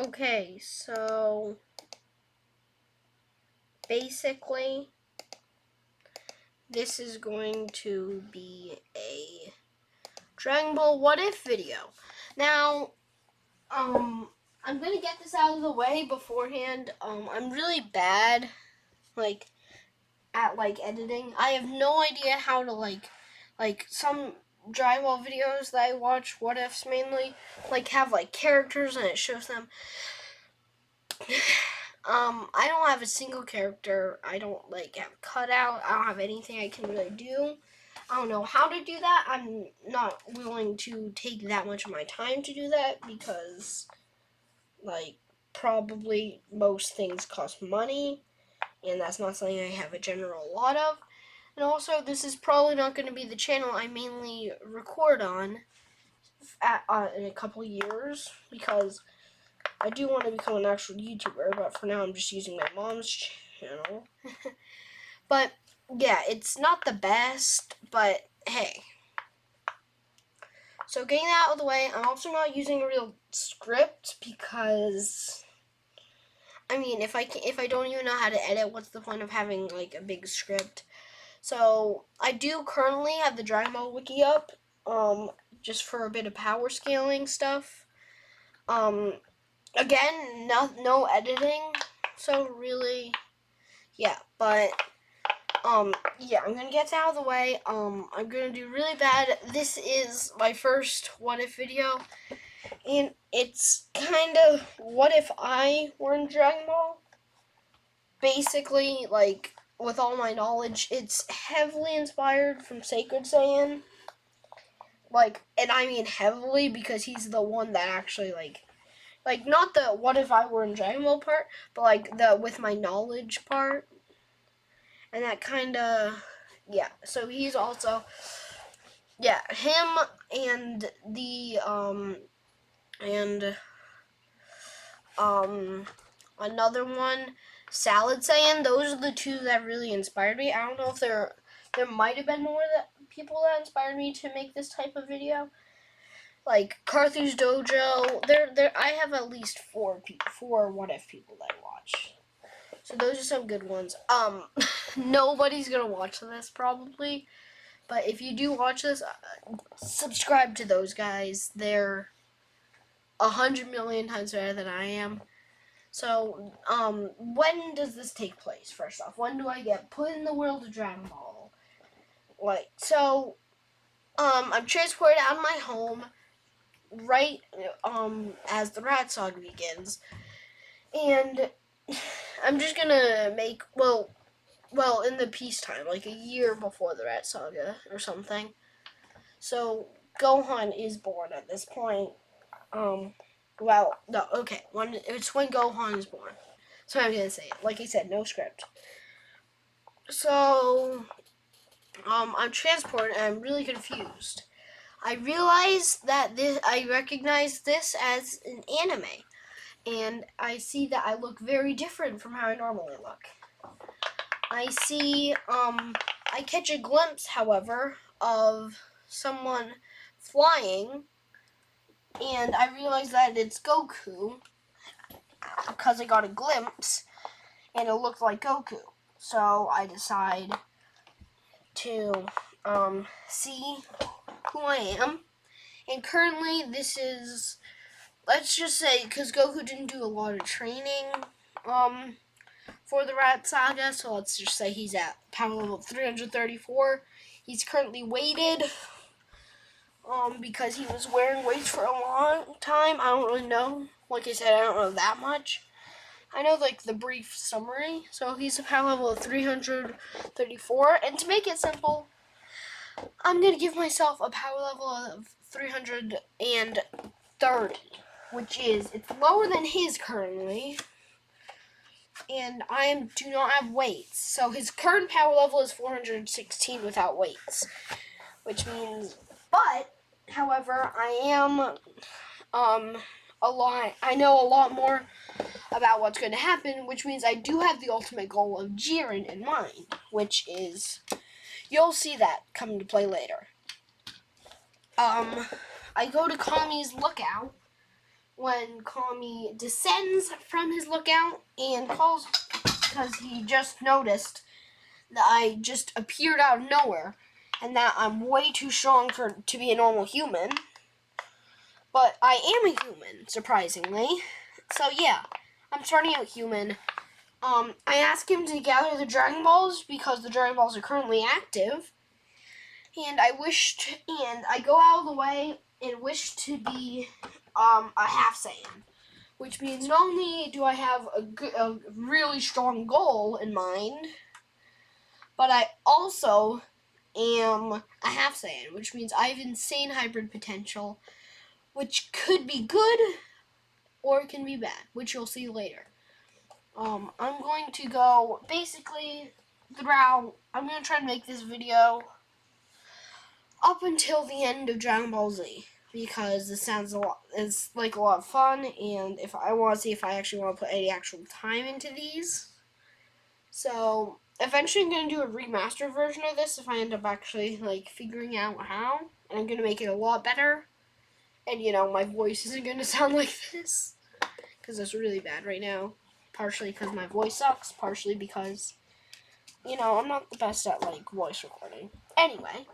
Okay, so basically this is going to be a Dragon Ball What If video. Now, I'm gonna get this out of the way beforehand. I'm really bad, at editing. I have no idea how to like some Dragon Ball videos that I watch, What Ifs mainly, have characters and it shows them. I don't have a single character. I don't have cutout. I don't have anything I can really do. I don't know how to do that. I'm not willing to take that much of my time to do that because probably most things cost money and that's not something I have a general lot of. And also, this is probably not going to be the channel I mainly record on in a couple years because I do want to become an actual YouTuber, but for now I'm just using my mom's channel. But yeah, it's not the best, but hey. So getting that out of the way, I'm also not using a real script because I mean, if I don't even know how to edit, what's the point of having a big script? So I do currently have the Dragon Ball wiki up, just for a bit of power scaling stuff. Again, no editing, so really, yeah. But yeah, I'm gonna get out of the way. I'm gonna do really bad. This is my first What If video, and it's kind of what if I were in Dragon Ball. Basically, with all my knowledge, it's heavily inspired from Sacred Saiyan. And I mean heavily because he's the one that actually not the what if I were in Dragon Ball part, but the with my knowledge part, and that kind of yeah. So he's also him and the and another one, Salad Saiyan. Those are the two that really inspired me. I don't know if there might have been more people that inspired me to make this type of video. Like Carthage Dojo, there. I have at least four What If people that I watch. So those are some good ones. Nobody's gonna watch this probably, but if you do watch this, subscribe to those guys. They're 100 million times better than I am. So, when does this take place? First off, when do I get put in the world of Dragon Ball? I'm transported out of my home right as the Rat Saga begins, and I'm just gonna make in the peacetime, a year before the Rat Saga or something. So Gohan is born at this point. It's when Gohan is born. So I'm gonna say it. Like I said, no script. So I'm transported and I'm really confused. I realized that I recognize this as an anime, and I see that I look very different from how I normally look. I see, I catch a glimpse, however, of someone flying, and I realize that it's Goku, because I got a glimpse, and it looked like Goku. So I decide to, see who I am, and currently this is, let's just say, because Goku didn't do a lot of training, for the Rat Saga, so let's just say he's at power level 334. He's currently weighted, because he was wearing weights for a long time. I don't really know. Like I said, I don't know that much. I know, the brief summary. So he's a power level of 334, and to make it simple, I'm going to give myself a power level of 330, which it's lower than his currently, and I do not have weights. So his current power level is 416 without weights, which means, however, I am, I know a lot more about what's going to happen, which means I do have the ultimate goal of Jiren in mind, which is, you'll see that come into play later. I go to Kami's lookout, when Kami descends from his lookout and calls, because he just noticed that I just appeared out of nowhere and that I'm way too strong to be a normal human. But I am a human, surprisingly. So yeah, I'm starting out human. I asked him to gather the Dragon Balls because the Dragon Balls are currently active. And I go out of the way and wish to be a half Saiyan. Which means not only do I have a really strong goal in mind, but I also am a half Saiyan, which means I have insane hybrid potential, which could be good or it can be bad, which you'll see later. I'm going to go basically throughout. I'm going to try to make this video up until the end of Dragon Ball Z, because this sounds it's like a lot of fun, and if I want to see if I actually want to put any actual time into these. So eventually I'm going to do a remastered version of this if I end up actually like figuring out how, and I'm going to make it a lot better. And my voice isn't going to sound like this because it's really bad right now. Partially because my voice sucks, partially because I'm not the best at like voice recording. Anyway,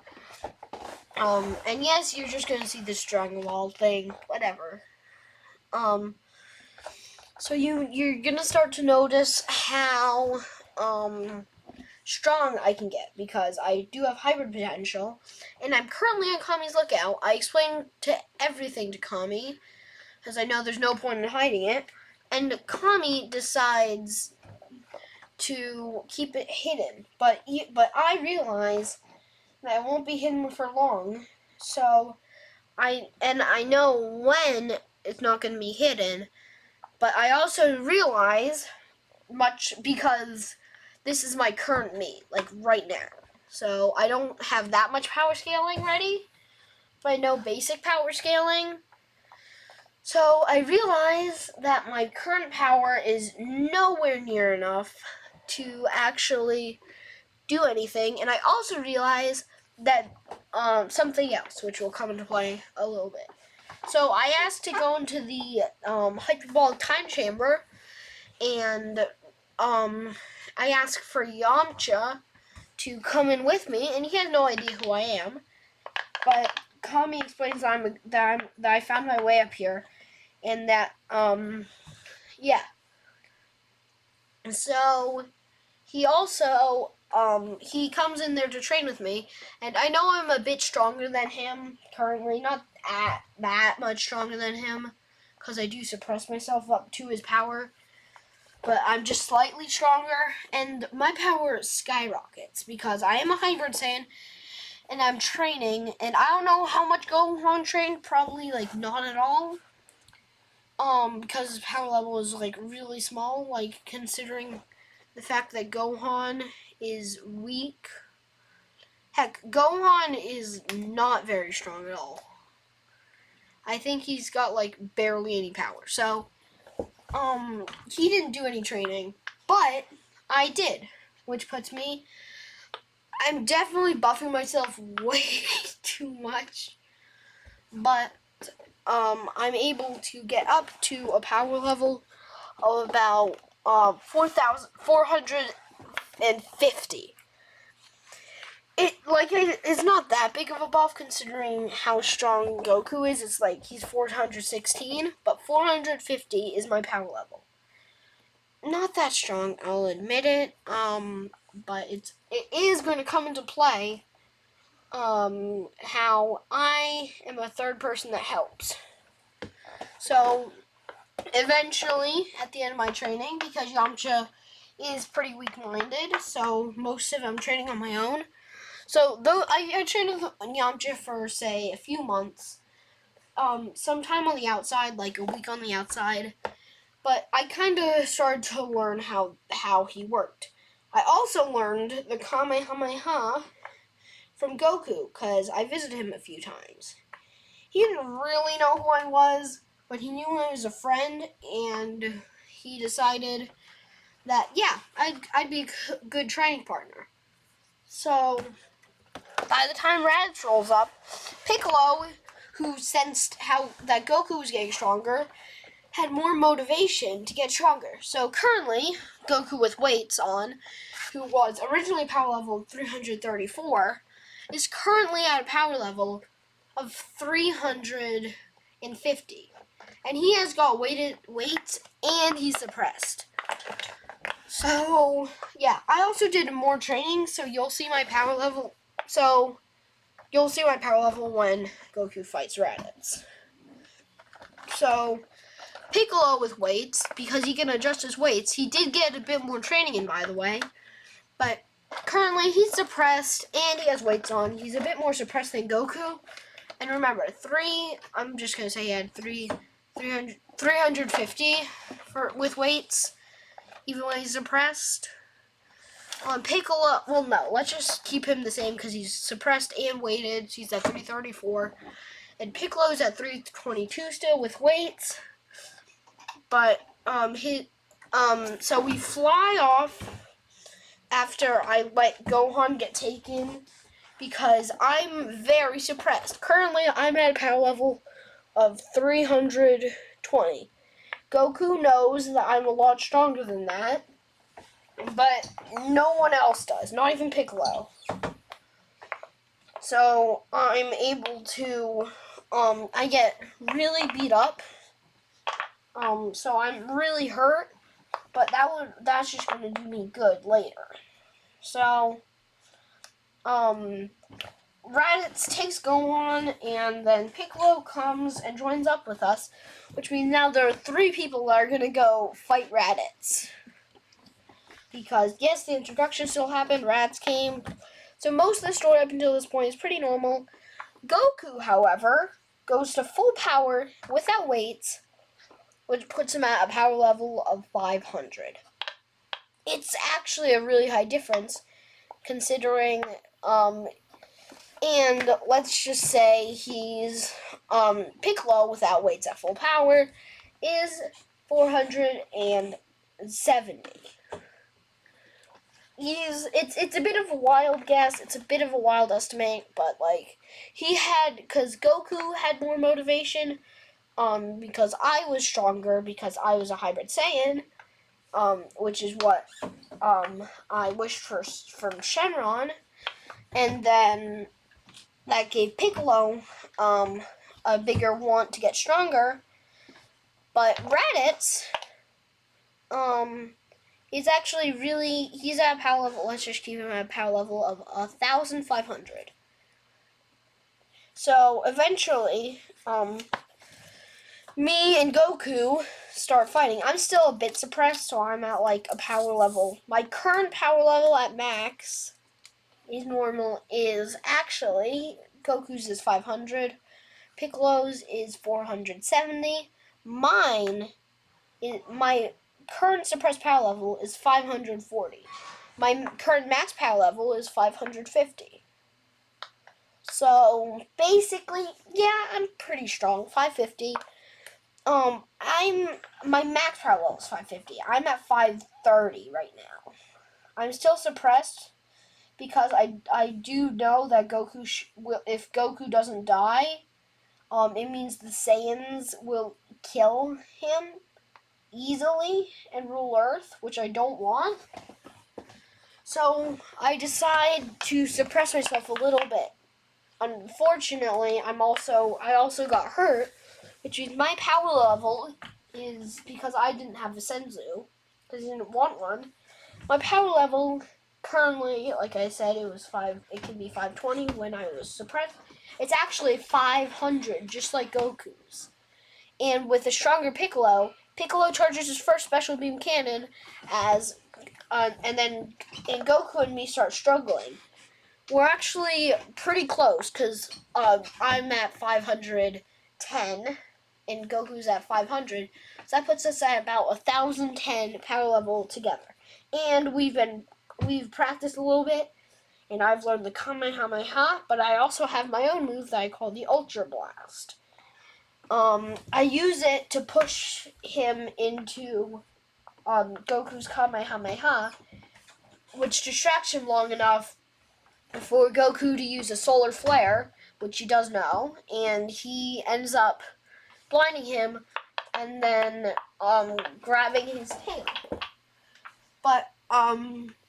and yes, you're just gonna see this Dragon Ball thing, whatever. So you're gonna start to notice how strong I can get because I do have hybrid potential, and I'm currently on Kami's lookout. I explained everything to Kami because I know there's no point in hiding it, and Kami decides to keep it hidden, but I realize that it won't be hidden for long. So I know when it's not going to be hidden, but I also realize because this is my current me, like right now. So I don't have that much power scaling ready, but I know basic power scaling. So I realize that my current power is nowhere near enough to actually do anything, and I also realize that something else, which will come into play a little bit. So I asked to go into the hyperbolic time chamber, and I asked for Yamcha to come in with me, and he has no idea who I am. But Kami explains that I found my way up here, and that yeah. So he also he comes in there to train with me, and I know I'm a bit stronger than him currently, not that much stronger than him, because I do suppress myself up to his power, but I'm just slightly stronger, and my power skyrockets because I am a hybrid Saiyan, and I'm training, and I don't know how much Gohan trained, probably like not at all, because his power level is like really small, like considering the fact that Gohan is weak. Heck, Gohan is not very strong at all. I think he's got like barely any power. So, he didn't do any training, but I did, which puts me. I'm definitely buffing myself way too much, but I'm able to get up to a power level of about 4,450. It's not that big of a buff considering how strong Goku is. It's like he's 416, but 450 is my power level. Not that strong, I'll admit it. But it is going to come into play. How I am a third person that helps. So eventually, at the end of my training, because Yamcha is pretty weak-minded, so most of I'm training on my own. So though I trained with Yamcha for say a few months, sometime on the outside, like a week on the outside, but I kind of started to learn how he worked. I also learned the Kamehameha from Goku because I visited him a few times. He didn't really know who I was, but he knew I was a friend, and he decided that yeah, I'd be a good training partner. So by the time Raditz rolls up, Piccolo, who sensed how that Goku was getting stronger, had more motivation to get stronger. So currently, Goku with weights on, who was originally power level 334, is currently at a power level of 350. And he has got weights and he's suppressed. So, yeah, I also did more training, so you'll see my power level. So, you'll see my power level when Goku fights Raditz. So, Piccolo with weights, because he can adjust his weights. He did get a bit more training in, by the way. But currently, he's suppressed, and he has weights on. He's a bit more suppressed than Goku. And remember, I'm just going to say he had 350 with weights, even when he's suppressed. On Piccolo, well, no, let's just keep him the same because he's suppressed and weighted. So he's at 334. And Piccolo's at 322 still with weights. But, so we fly off after I let Gohan get taken because I'm very suppressed. Currently, I'm at a power level of 320. Goku knows that I'm a lot stronger than that, but no one else does, not even Piccolo. So I'm able to, I get really beat up. So I'm really hurt, but that's just gonna do me good later. So, Raditz takes Gohan, and then Piccolo comes and joins up with us, which means now there are 3 people that are gonna go fight Raditz. Because, yes, the introduction still happened, Raditz came. So most of the story up until this point is pretty normal. Goku, however, goes to full power without weights, which puts him at a power level of 500. It's actually a really high difference, considering, and let's just say he's, Piccolo without weights at full power is 470. It's a bit of a wild guess, it's a bit of a wild estimate, but, like, because Goku had more motivation, because I was stronger, because I was a hybrid Saiyan, which is what, I wished for from Shenron, and then that gave Piccolo, a bigger want to get stronger, but Raditz, he's actually he's at a power level, let's just keep him at a power level of 1,500. So, eventually, me and Goku start fighting. I'm still a bit suppressed, so I'm at, like, a power level. My current power level at max is actually, Goku's is 500, Piccolo's is 470, my current suppressed power level is 540. My current max power level is 550. So, basically, yeah, I'm pretty strong. 550. My max power level is 550. I'm at 530 right now. I'm still suppressed because I do know that Goku if Goku doesn't die, it means the Saiyans will kill him easily and rule Earth, which I don't want. So I decide to suppress myself a little bit. Unfortunately, I also got hurt, which means my power level is, because I didn't have a Senzu, because I didn't want one. My power level currently, like I said, it can be 520 when I was suppressed. It's actually 500, just like Goku's. And with a stronger Piccolo charges his first special beam cannon and Goku and me start struggling. We're actually pretty close because I'm at 510 and Goku's at 500. So that puts us at about 1,010 power level together. And we've practiced a little bit, and I've learned the Kamehameha, but I also have my own move that I call the Ultra Blast. I use it to push him into Goku's Kamehameha, which distracts him long enough for Goku to use a solar flare, which he does know, and he ends up blinding him and then grabbing his tail. But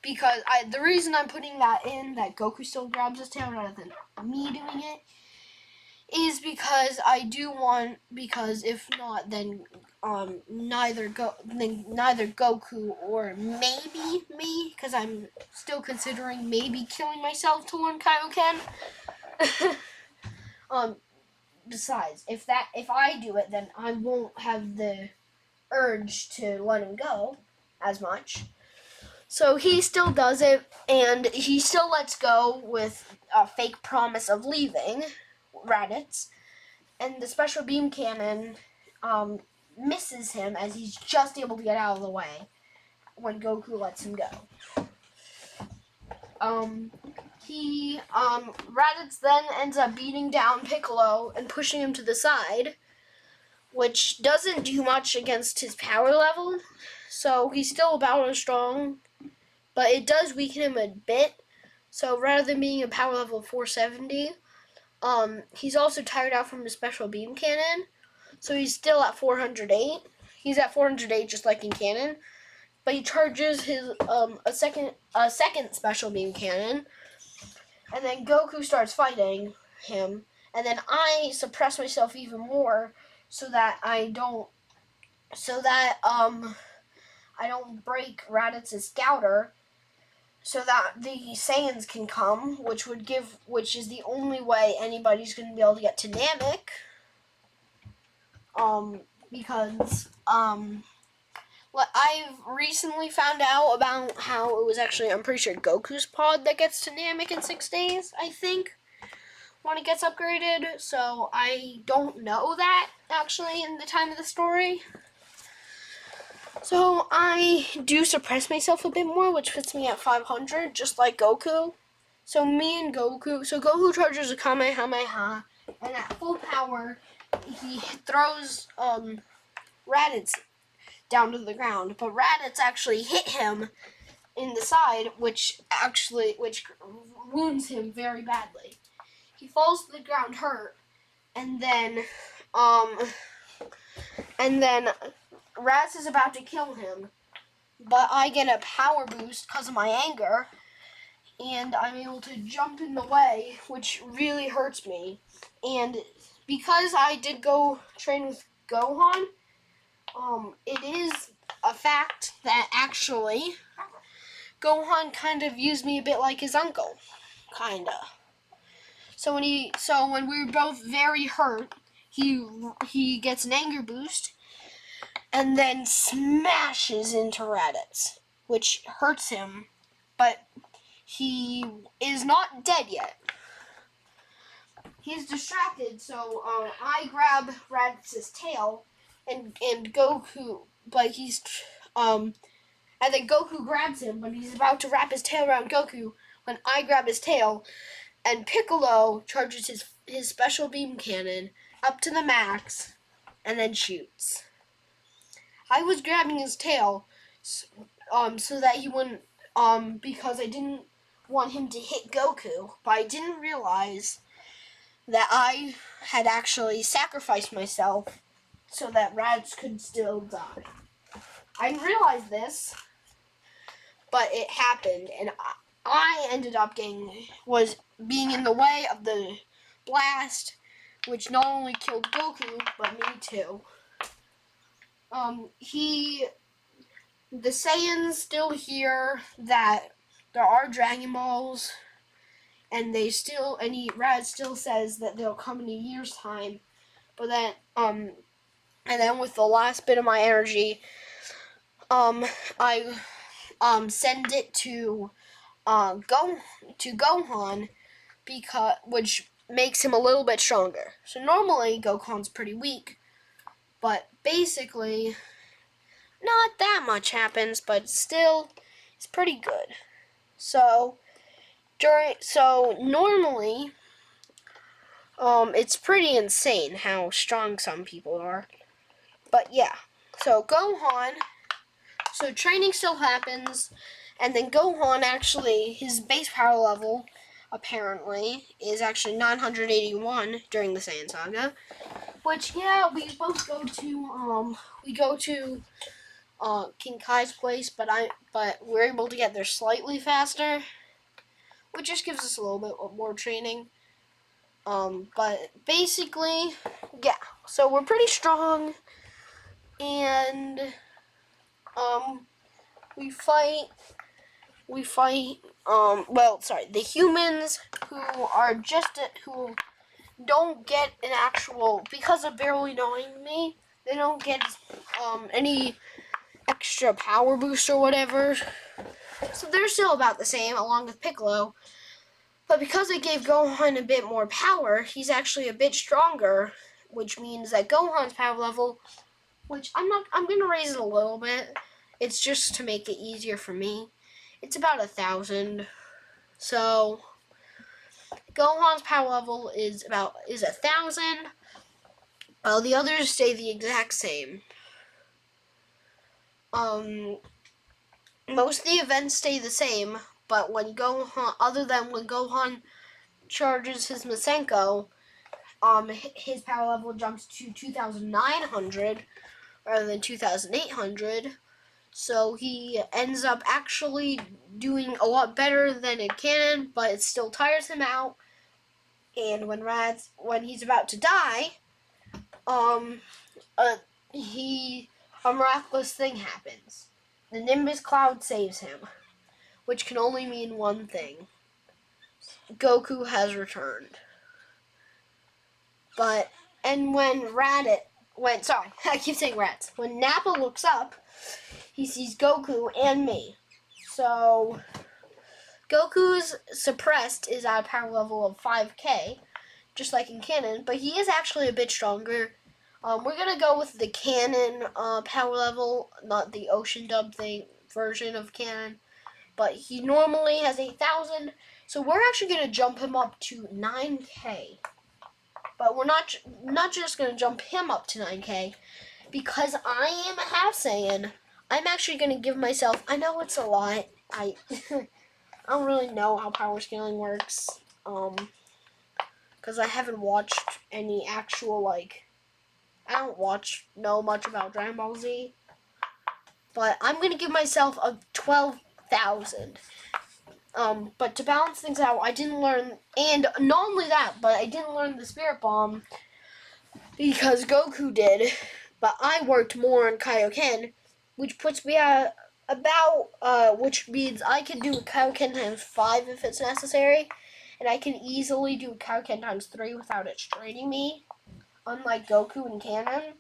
because the reason I'm putting that in, that Goku still grabs his tail rather than me doing it, is because I do want, because if not, then neither Goku or maybe me, because I'm still considering maybe killing myself to learn Kaioken. Besides, if I do it, then I won't have the urge to let him go as much. So he still does it, and he still lets go with a fake promise of leaving Raditz. And the special beam cannon misses him as he's just able to get out of the way when Goku lets him go. Raditz then ends up beating down Piccolo and pushing him to the side, which doesn't do much against his power level. So he's still about as strong, but it does weaken him a bit. So rather than being a power level 470, he's also tired out from his special beam cannon, so he's still at 408. He's at 408 just like in Cannon, but he charges his a second special beam cannon, and then Goku starts fighting him, and then I suppress myself even more so that I don't break Raditz's scouter, so that the Saiyans can come, which is the only way anybody's going to be able to get to Namek. Because I've recently found out about how it was actually, I'm pretty sure, Goku's pod that gets to Namek in 6 days, I think, when it gets upgraded. So I don't know that, actually, in the time of the story. So I do suppress myself a bit more, which puts me at 500, just like Goku. So Goku charges a Kamehameha, and at full power, he throws Raditz down to the ground. But Raditz actually hit him in the side, which wounds him very badly. He falls to the ground hurt, and then Raz is about to kill him, but I get a power boost because of my anger, and I'm able to jump in the way, which really hurts me. And because I did go train with Gohan, it is a fact that actually Gohan kind of views me a bit like his uncle, kinda. So when we were both very hurt, he gets an anger boost, and then smashes into Raditz, which hurts him, but he is not dead yet. He's distracted, so I grab Raditz's tail, and Goku, but he's and then Goku grabs him, but he's about to wrap his tail around Goku when I grab his tail, and Piccolo charges his special beam cannon up to the max, and then shoots. I was grabbing his tail, so that he wouldn't, because I didn't want him to hit Goku, but I didn't realize that I had actually sacrificed myself so that Raditz could still die. I didn't realize this, but it happened, and I ended up being in the way of the blast, which not only killed Goku, but me too. The Saiyans still hear that there are Dragon Balls, and Raditz still says that they'll come in a year's time, but then, and then with the last bit of my energy, I, send it to, Gohan, which makes him a little bit stronger. So normally, Gohan's pretty weak, but basically, not that much happens, but still, it's pretty good. So normally, it's pretty insane how strong some people are. But yeah, so training still happens, and then Gohan actually, his base power level apparently, is actually 981 during the Saiyan Saga. Which, yeah, we both go to King Kai's place, but we're able to get there slightly faster, which just gives us a little bit more training. But basically, yeah. So we're pretty strong, and we fight. The humans who don't get an actual, because of barely knowing me, they don't get any extra power boost or whatever. So they're still about the same, along with Piccolo. But because I gave Gohan a bit more power, he's actually a bit stronger, which means that Gohan's power level, which I'm gonna raise it a little bit. It's just to make it easier for me. It's about 1,000. So Gohan's power level is 1,000. While the others stay the exact same. Most of the events stay the same, but other than when Gohan charges his Masenko, his power level jumps to 2,900 rather than 2,800. So he ends up actually doing a lot better than in canon, but it still tires him out. And when he's about to die, a miraculous thing happens. The Nimbus Cloud saves him, which can only mean one thing: Goku has returned. I keep saying rats. When Nappa looks up, he sees Goku and me. So Goku's suppressed is at a power level of 5K, just like in canon, but he is actually a bit stronger. We're gonna go with the canon power level, not the Ocean Dub version of canon. But he normally has 8,000, so we're actually gonna jump him up to 9K. But we're not just gonna jump him up to 9K, because I am a half Saiyan. I'm actually gonna give myself. I know it's a lot. I don't really know how power scaling works. Because I haven't watched any actual I don't know much about Dragon Ball Z. But I'm gonna give myself a 12,000. But to balance things out, I didn't learn, and not only that, but I didn't learn the Spirit Bomb because Goku did. But I worked more on Kaioken, which puts me at which means I can do Kaioken times 5 if it's necessary, and I can easily do Kaioken times 3 without it straining me, unlike Goku in canon.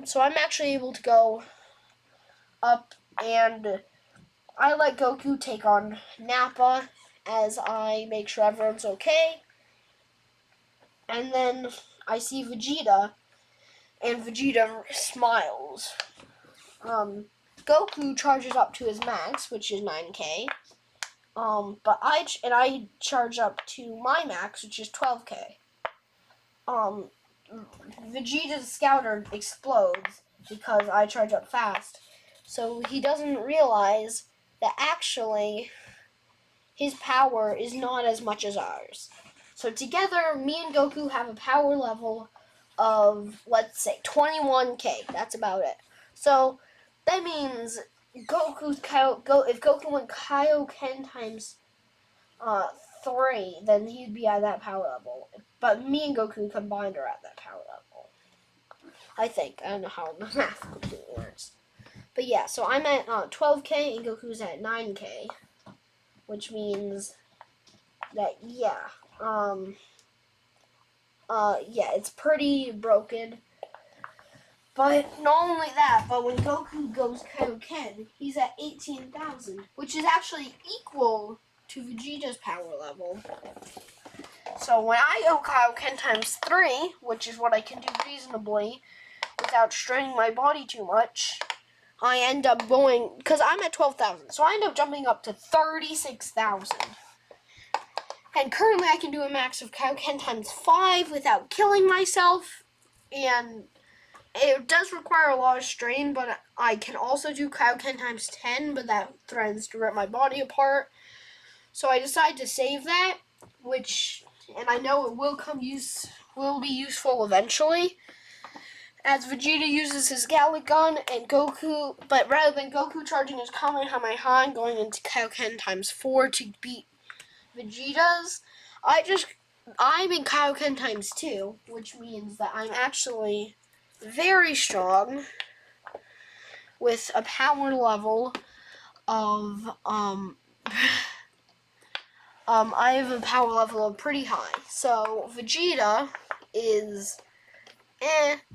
So I'm actually able to go up, and I let Goku take on Nappa as I make sure everyone's okay. And then I see Vegeta, and Vegeta smiles. Goku charges up to his max, which is 9K. But I charge up to my max, which is 12K. Vegeta's scouter explodes because I charge up fast. So he doesn't realize that actually his power is not as much as ours. So together, me and Goku have a power level of, let's say, 21K. That's about it. So that means if Goku went Kaioken times 3, then he'd be at that power level. But me and Goku combined are at that power level. I think. I don't know how the math completely works. But yeah, so I'm at 12K and Goku's at 9K. Which means that, it's pretty broken. But not only that, but when Goku goes Kaioken, he's at 18,000, which is actually equal to Vegeta's power level. So when I go Kaioken times 3, which is what I can do reasonably without straining my body too much, I end up going, because I'm at 12,000, so I end up jumping up to 36,000. And currently I can do a max of Kaioken times 5 without killing myself, and it does require a lot of strain, but I can also do Kaioken times 10, but that threatens to rip my body apart. So I decided to save that, and I know it will be useful eventually. As Vegeta uses his Gallic Gun and Goku, but rather than Goku charging his Kamehameha and going into Kaioken times 4 to beat Vegeta's, I'm in Kaioken times 2, which means that I'm actually very strong with a power level of I have a power level of pretty high. So Vegeta is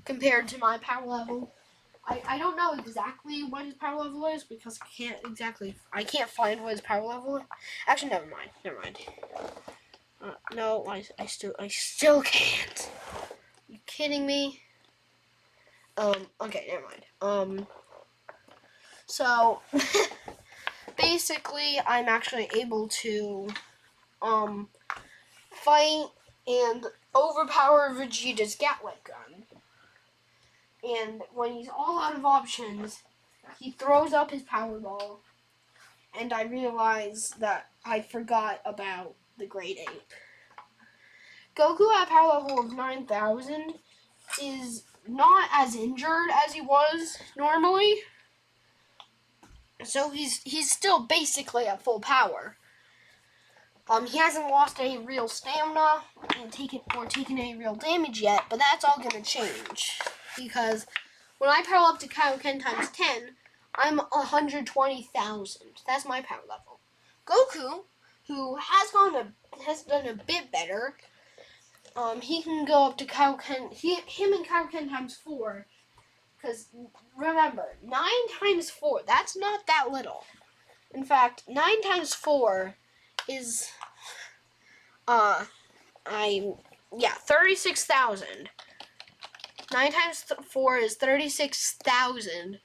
compared to my power level. I don't know exactly what his power level is because I can't find what his power level is. Actually, never mind. No, I still can't. You kidding me? Okay, never mind. So basically, I'm actually able to fight and overpower Vegeta's Gatling gun. And when he's all out of options, he throws up his power ball, and I realize that I forgot about the Great Ape. Goku at power level of 9,000 is not as injured as he was normally, so he's still basically at full power. He hasn't lost any real stamina and taken any real damage yet, but that's all gonna change because when I power up to Kaioken times 10, I'm 120,000. That's my power level. Goku, who has done a bit better, he can go up to Kaioken. Him and Kaioken times 4. Because remember, 9 times 4. That's not that little. In fact, 9 times 4 is 36,000. 9 times 4 is 36,000,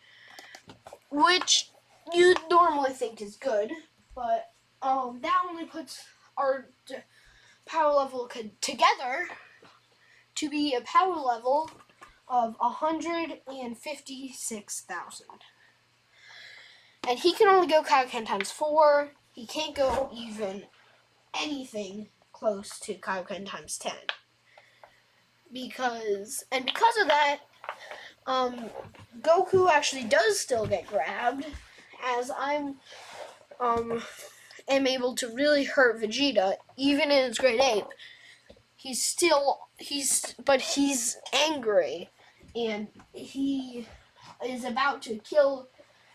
which you'd normally think is good, but that only puts our power level together to be a power level of 156,000. And he can only go Kaioken times 4. He can't go even anything close to Kaioken times 10. Because of that, Goku actually does still get grabbed, as I'm am able to really hurt Vegeta, even in his Great Ape. He's angry, and he is about to kill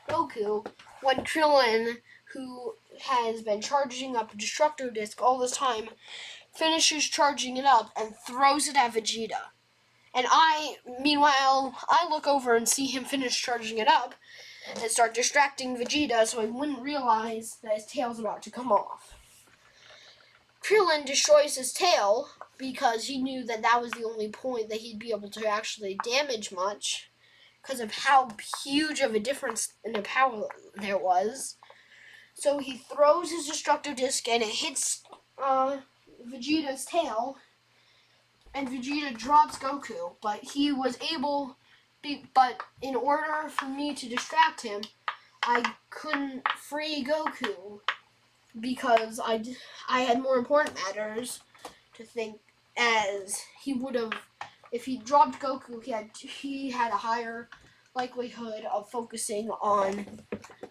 Goku when Krillin, who has been charging up a Destructo Disc all this time, finishes charging it up and throws it at Vegeta. And meanwhile, I look over and see him finish charging it up and start distracting Vegeta so he wouldn't realize that his tail's about to come off. Krillin destroys his tail because he knew that was the only point that he'd be able to actually damage much because of how huge of a difference in the power there was. So he throws his Destructo Disc and it hits Vegeta's tail, and Vegeta drops Goku, but in order for me to distract him, I couldn't free Goku because I had more important matters to think, as he would have, if he dropped Goku, he had a higher likelihood of focusing on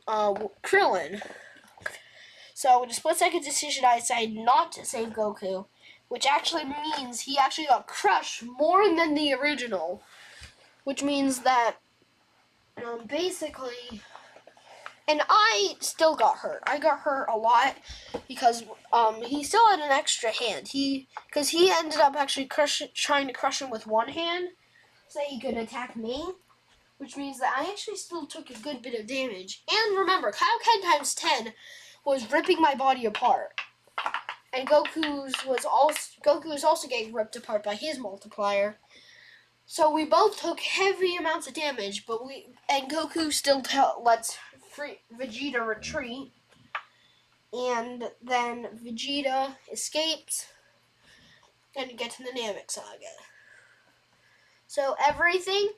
Krillin. So in a split-second decision, I decided not to save Goku, which actually means he actually got crushed more than the original, which means that basically, and I still got hurt. I got hurt a lot because he still had an extra hand. Because he ended up actually trying to crush him with one hand so he could attack me, which means that I actually still took a good bit of damage. And remember, Kaioken times 10 was ripping my body apart. And Goku was also getting ripped apart by his multiplier. So we both took heavy amounts of damage, and Goku still lets Vegeta retreat. And then Vegeta escapes and gets in the Namek Saga. So everything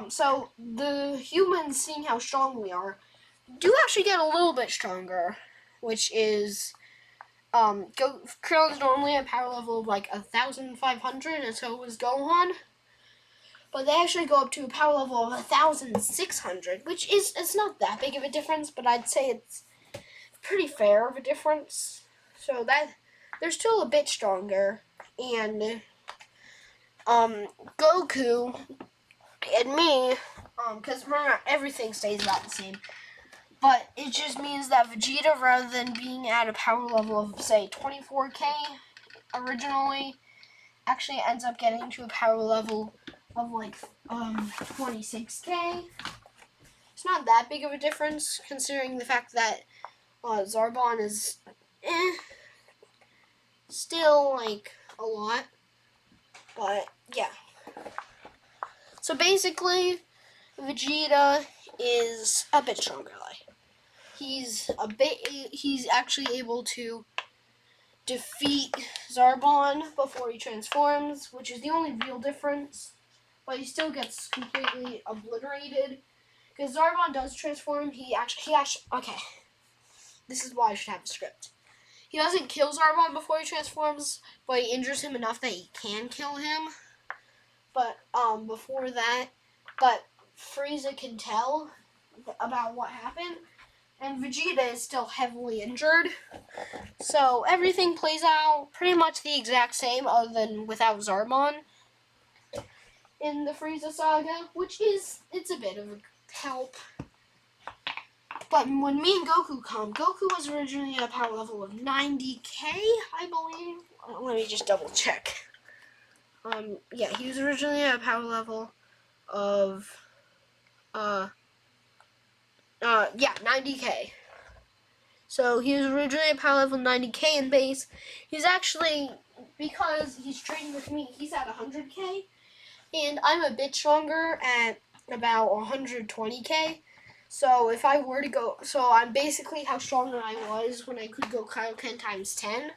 so the humans, seeing how strong we are, do actually get a little bit stronger. which is Krillin's normally a power level of like 1,500, and so was Gohan. But they actually go up to a power level of 1,600, which is it's not that big of a difference, but I'd say it's pretty fair of a difference. So that they're still a bit stronger, and Goku and me, because remember everything stays about the same. But it just means that Vegeta, rather than being at a power level of, say, 24k originally, actually ends up getting to a power level of, like, 26k. It's not that big of a difference, considering the fact that Zarbon is, still, like, a lot. But, yeah. So, basically, Vegeta is a bit stronger, He's actually able to defeat Zarbon before he transforms, which is the only real difference. But he still gets completely obliterated because Zarbon does transform. He actually okay. This is why I should have a script. He doesn't kill Zarbon before he transforms, but he injures him enough that he can kill him. But before that, but Frieza can tell about what happened. And Vegeta is still heavily injured. So everything plays out pretty much the exact same, other than without Zarbon in the Frieza saga, which is, it's a bit of a help. But when me and Goku come, Goku was originally at a power level of 90k, I believe. Let me just double check. Yeah, he was originally at a power level of, 90k. So he was originally at power level 90k in base. He's actually, because he's training with me, he's at 100k. And I'm a bit stronger at about 120k. So if I were to go, so I'm basically how strong I was when I could go Kaioken times 10.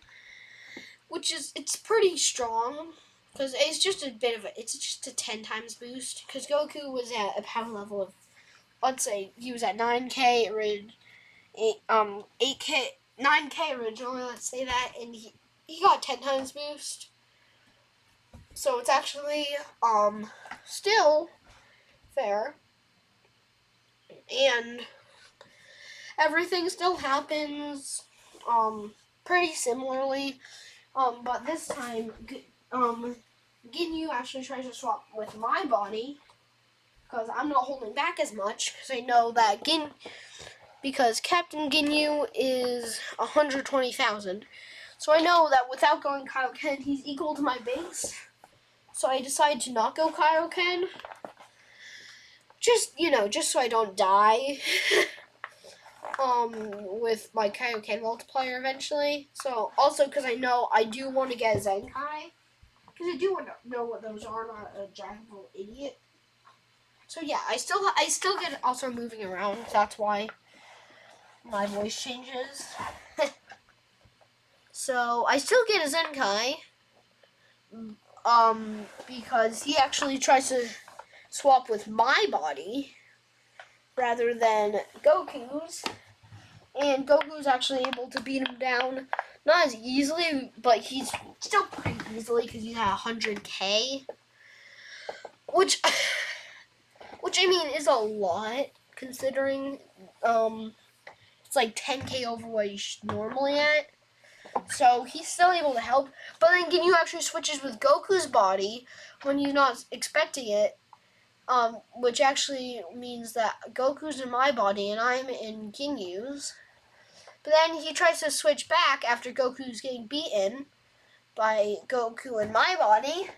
Which is, it's pretty strong. Because it's just a bit of it's just a 10 times boost. Because Goku was at a power level of, let's say, he was at 9k, 8k, 9k originally, let's say that, and he got 10 times boost. So it's actually, still fair. And everything still happens, pretty similarly. But this time, Ginyu actually tries to swap with my body, because I'm not holding back as much, because I know that because Captain Ginyu is 120,000. So I know that without going Kaioken, he's equal to my base. So I decided to not go Kaioken. Just so I don't die. With my Kaioken multiplier eventually. So, also because I know I do want to get Zenkai. Because I do want to know what those are, not a giant little idiot. So yeah, I still get also moving around. That's why my voice changes. So I still get a Zenkai. Because he actually tries to swap with my body rather than Goku's. And Goku's actually able to beat him down. Not as easily, but he's still pretty easily because he's at 100k. Which I mean is a lot considering it's like 10k over what he's normally at. So he's still able to help. But then Ginyu actually switches with Goku's body when he's not expecting it. Which actually means that Goku's in my body and I'm in Ginyu's. But then he tries to switch back after Goku's getting beaten by Goku in my body.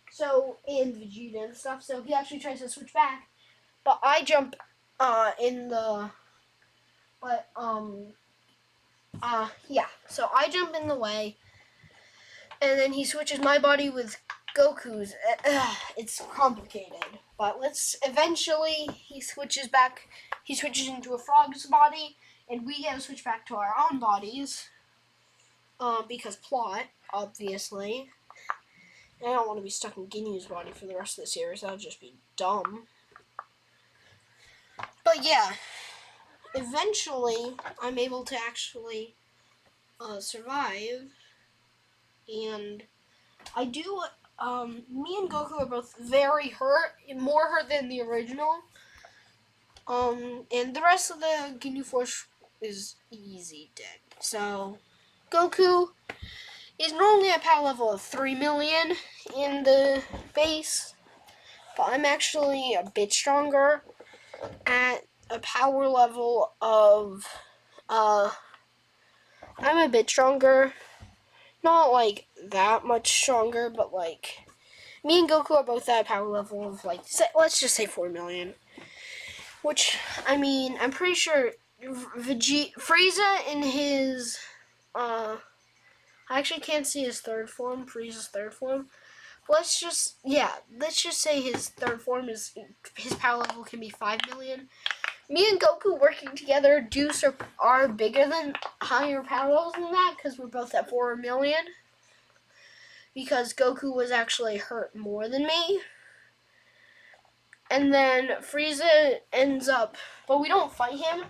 So, and Vegeta and stuff. So he actually tries to switch back. But I jump yeah. So I jump in the way. And then he switches my body with Goku's. It's complicated. But eventually he switches back. He switches into a frog's body. And we get to switch back to our own bodies. Because plot, obviously. And I don't want to be stuck in Ginyu's body for the rest of the series. That would just be dumb. But yeah. eventually, I'm able to actually survive, and I do. Me and Goku are both very hurt, more hurt than the original. And the rest of the Ginyu Force is easy dead. So, Goku is normally at power level of 3 million in the base, but I'm actually a bit stronger at a power level of, I'm a bit stronger. Not like that much stronger, but like, me and Goku are both at a power level of like, let's just say 4 million. Which, I mean, I'm pretty sure Frieza in his, I actually can't see his third form, Frieza's third form. Let's just say his third form is, his power level can be 5 million. Me and Goku working together are bigger than, higher power levels than that, because we're both at 4 million. Because Goku was actually hurt more than me. And then Frieza ends up, but we don't fight him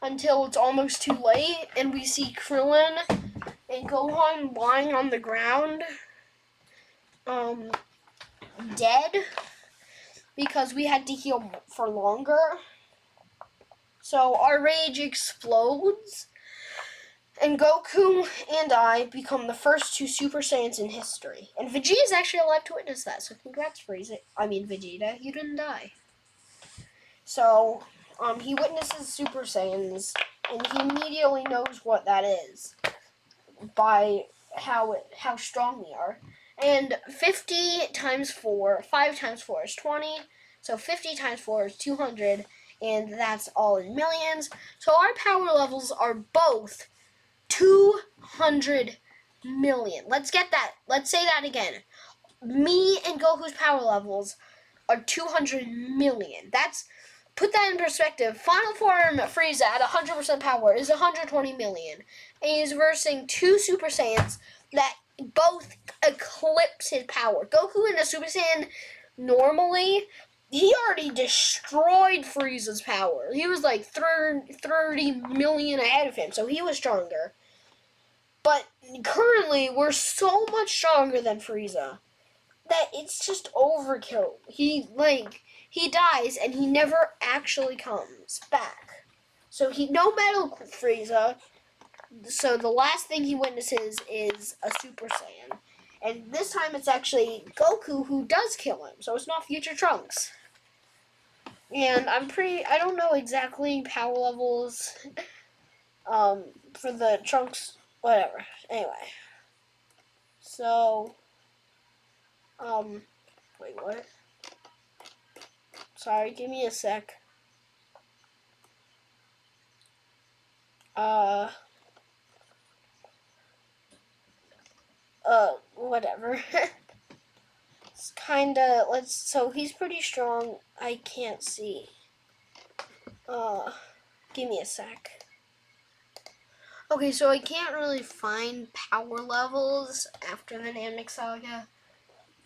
until it's almost too late, and we see Krillin and Gohan lying on the ground, dead, because we had to heal for longer. So our rage explodes, and Goku and I become the first 2 Super Saiyans in history. And Vegeta's actually alive to witness that, so congrats, Vegeta, you didn't die. So, he witnesses Super Saiyans, and he immediately knows what that is by how strong they are. And 50 times 4, 5 times 4 is 20, so 50 times 4 is 200, and that's all in millions. So our power levels are both 200 million. Let's say that again. Me and Goku's power levels are 200 million. Put that in perspective. Final form Frieza at 100% power is 120 million. And he's versing 2 Super Saiyans that both eclipse his power. Goku in a Super Saiyan normally, he already destroyed Frieza's power. He was like 30 million ahead of him, so he was stronger. But currently, we're so much stronger than Frieza that it's just overkill. He dies and he never actually comes back. So no Metal Frieza. So the last thing he witnesses is a Super Saiyan. And this time it's actually Goku who does kill him. So it's not future Trunks. And I don't know exactly power levels for the Trunks, whatever. Anyway. So, wait, what? Sorry, give me a sec. Whatever. It's kinda, so he's pretty strong. I can't see. Give me a sec. Okay, so I can't really find power levels after the Namek Saga.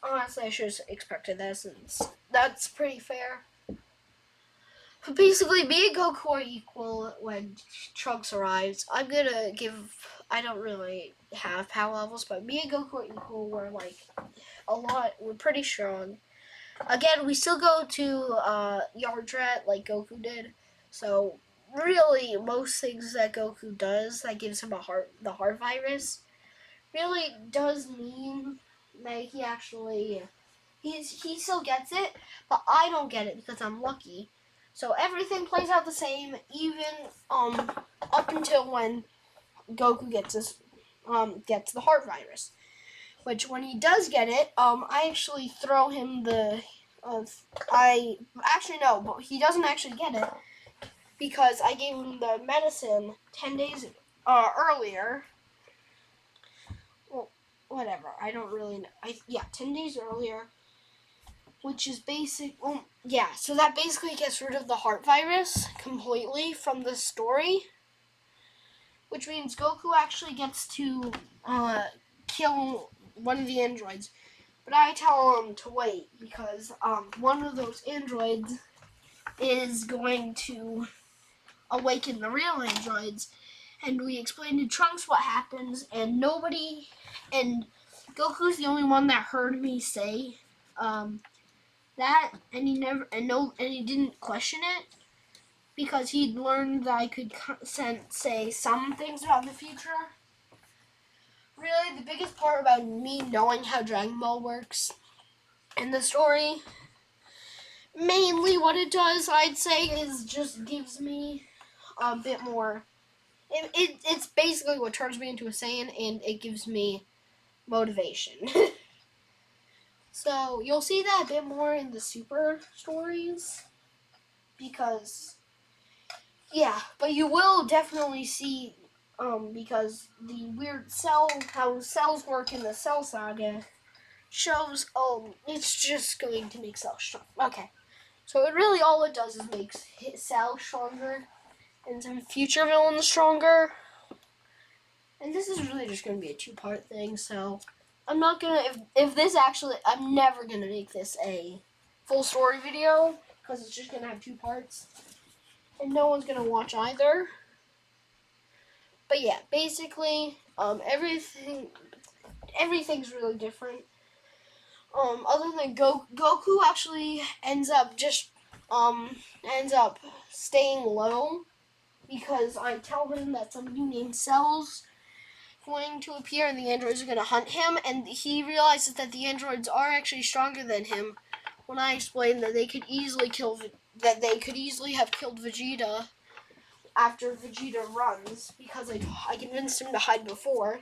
Honestly, I should have expected that, since that's pretty fair. But basically, me and Goku are equal when Trunks arrives. I don't really have power levels, but me and Goku are equal. We're like we're pretty strong. Again, we still go to Yardrat like Goku did. So really, most things that Goku does that gives him the heart virus really does mean that he still gets it, but I don't get it because I'm lucky. So everything plays out the same, even up until when Goku gets the heart virus. Which, when he does get it, I actually throw him but he doesn't actually get it because I gave him the medicine 10 days earlier. Well, whatever. I don't really know. 10 days earlier. Which is so that basically gets rid of the heart virus completely from the story. Which means Goku actually gets to kill one of the androids. But I tell him to wait because one of those androids is going to awaken the real androids, and we explain to Trunks what happens, and Goku's the only one that heard me say that, and he didn't question it because he'd learned that I could say some things about the future. Really, the biggest part about me knowing how Dragon Ball works in the story, mainly what it does, I'd say, is just gives me a bit more. It's basically what turns me into a Saiyan, and it gives me motivation. So you'll see that a bit more in the Super stories, because but you will definitely see because the weird how cells work in the Cell Saga shows it's just going to make Cell strong. Okay, so it really all it does is makes Cell stronger and some future villains stronger. And this is really just going to be a 2-part thing, so I'm not going to, if this actually, I'm never going to make this a full story video, because it's just going to have 2 parts, and no one's going to watch either. But yeah, basically, everything's really different. Other than Goku actually ends up staying low, because I tell him that some new named cells going to appear and the androids are going to hunt him, and he realizes that the androids are actually stronger than him when I explain that they could easily have killed Vegeta after Vegeta runs, because I convinced him to hide before.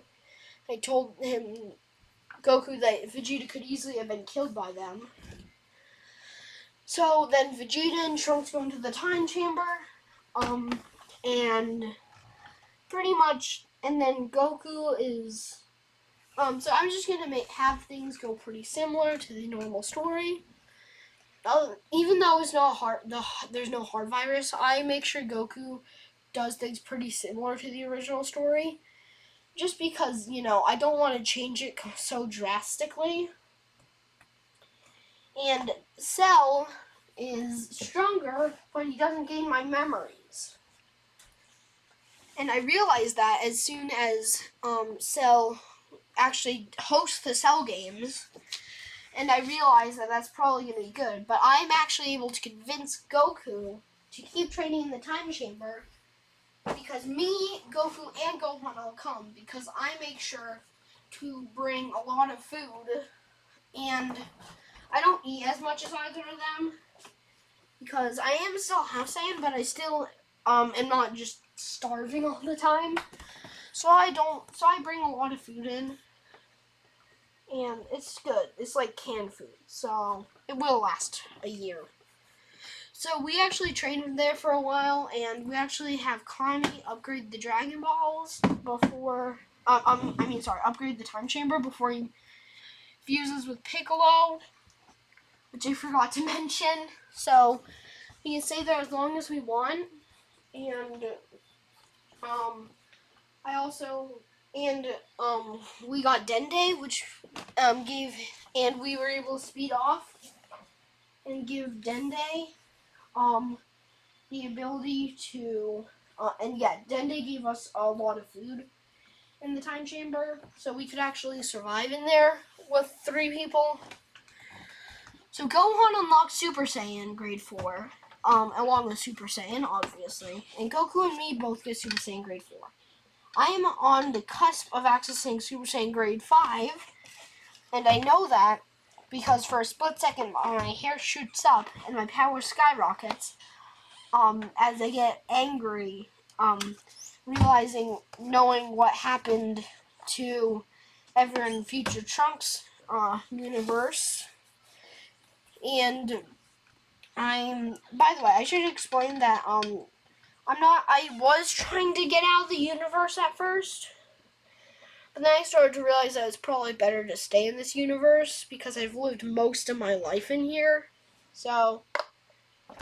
I told him, Goku, that Vegeta could easily have been killed by them. So then Vegeta and Trunks go into the time chamber, and pretty much, and then Goku is, so I'm just gonna have things go pretty similar to the normal story. Even though there's no heart virus, I make sure Goku does things pretty similar to the original story, just because, I don't want to change it so drastically. And Cell is stronger, but he doesn't gain my memories. And I realized that as soon as Cell actually hosts the Cell games, and I realized that that's probably going to be good, but I'm actually able to convince Goku to keep training in the time chamber, because me, Goku, and Gohan will come, because I make sure to bring a lot of food, and I don't eat as much as either of them, because I am still half Saiyan, but I still am not just starving all the time. So I bring a lot of food in, and it's good. It's like canned food, so it will last a year. So we actually trained there for a while, and we actually have Connie upgrade the Dragon Balls before, upgrade the time chamber before he fuses with Piccolo, which I forgot to mention. So we can stay there as long as we want, and we got Dende, which and we were able to speed off and give Dende the ability to, Dende gave us a lot of food in the time chamber, so we could actually survive in there with 3 people. So Gohan unlocked Super Saiyan grade 4, along with Super Saiyan, obviously, and Goku and me both get Super Saiyan grade 4. I am on the cusp of accessing Super Saiyan grade 5, and I know that because for a split second my hair shoots up and my power skyrockets as I get angry, knowing what happened to Ever and Future Trunks universe. And by the way, I should explain that I was trying to get out of the universe at first, but then I started to realize that it's probably better to stay in this universe because I've lived most of my life in here. So,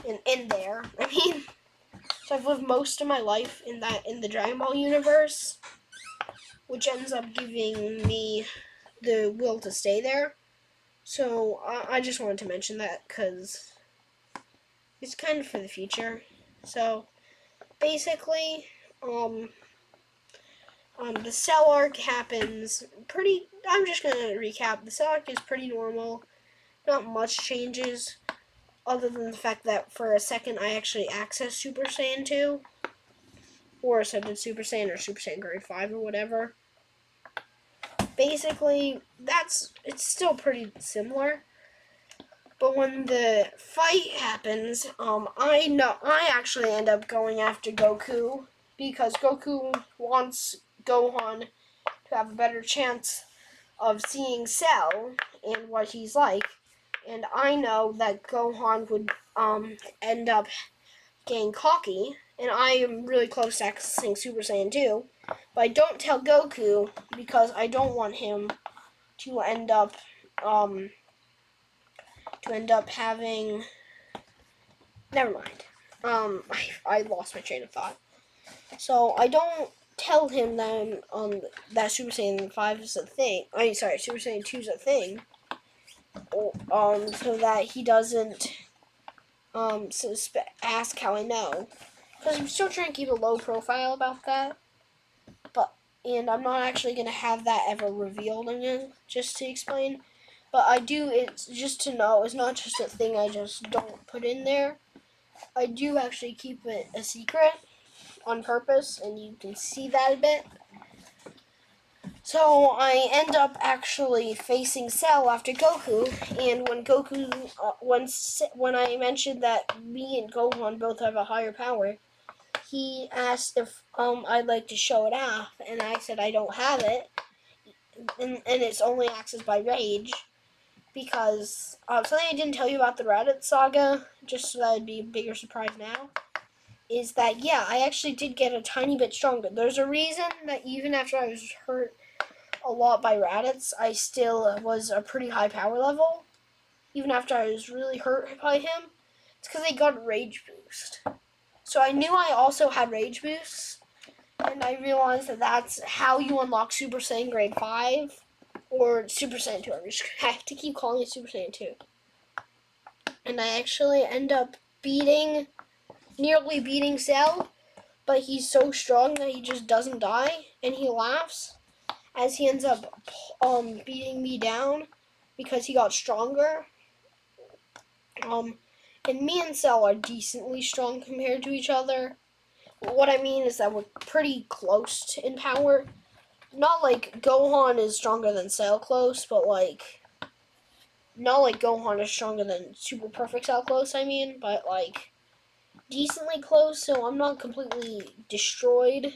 in there, so I've lived most of my life in the Dragon Ball universe, which ends up giving me the will to stay there. So I just wanted to mention that because it's kind of for the future. So basically, the Cell arc happens I'm just gonna recap. The Cell arc is pretty normal. Not much changes, other than the fact that for a second I actually accessed Super Saiyan 2. Or Ascended Super Saiyan or Super Saiyan Grade 5 or whatever. Basically, it's still pretty similar. But when the fight happens, I actually end up going after Goku because Goku wants Gohan to have a better chance of seeing Cell and what he's like, and I know that Gohan would end up getting cocky, and I am really close to accessing Super Saiyan 2, but I don't tell Goku because I don't want him to end up having. Never mind. I lost my train of thought. So I don't tell him that that Super Saiyan 5 is a thing. Super Saiyan 2 is a thing. So that he doesn't ask how I know. Because I'm still trying to keep a low profile about that. And I'm not actually going to have that ever revealed again, just to explain. But I do, it's just to know, it's not just a thing I just don't put in there. I do actually keep it a secret on purpose, and you can see that a bit. So I end up actually facing Cell after Goku, and when Goku, when I mentioned that me and Gohan both have a higher power, he asked if I'd like to show it off, and I said I don't have it, and it's only accessed by Rage, because something I didn't tell you about the Raditz saga, just so that would be a bigger surprise now, is that, yeah, I actually did get a tiny bit stronger. There's a reason that even after I was hurt a lot by Raditz, I still was a pretty high power level, even after I was really hurt by him. It's because I got a Rage boost. So I knew I also had Rage boosts, and I realized that that's how you unlock Super Saiyan Grade 5, or Super Saiyan 2. I have to keep calling it Super Saiyan 2. And I actually end up nearly beating Cell, but he's so strong that he just doesn't die, and he laughs as he ends up beating me down because he got stronger. And me and Cell are decently strong compared to each other. What I mean is that we're pretty close in power. Not like Gohan is stronger than Cell close, but like not like Gohan is stronger than Super Perfect Cell close, I mean, but like decently close, so I'm not completely destroyed.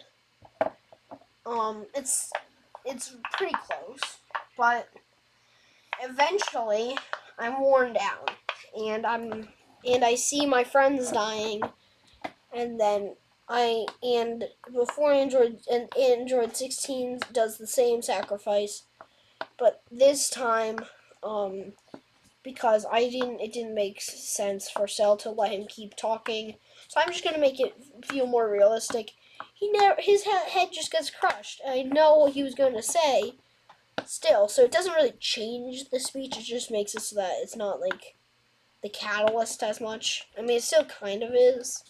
It's pretty close, but eventually I'm worn down, and I see my friends dying, and then before Android 16 does the same sacrifice, but this time, because it didn't make sense for Cell to let him keep talking, so I'm just gonna make it feel more realistic. His head just gets crushed. I know what he was going to say still, so it doesn't really change the speech, it just makes it so that it's not like the catalyst as much. I mean, it still kind of is,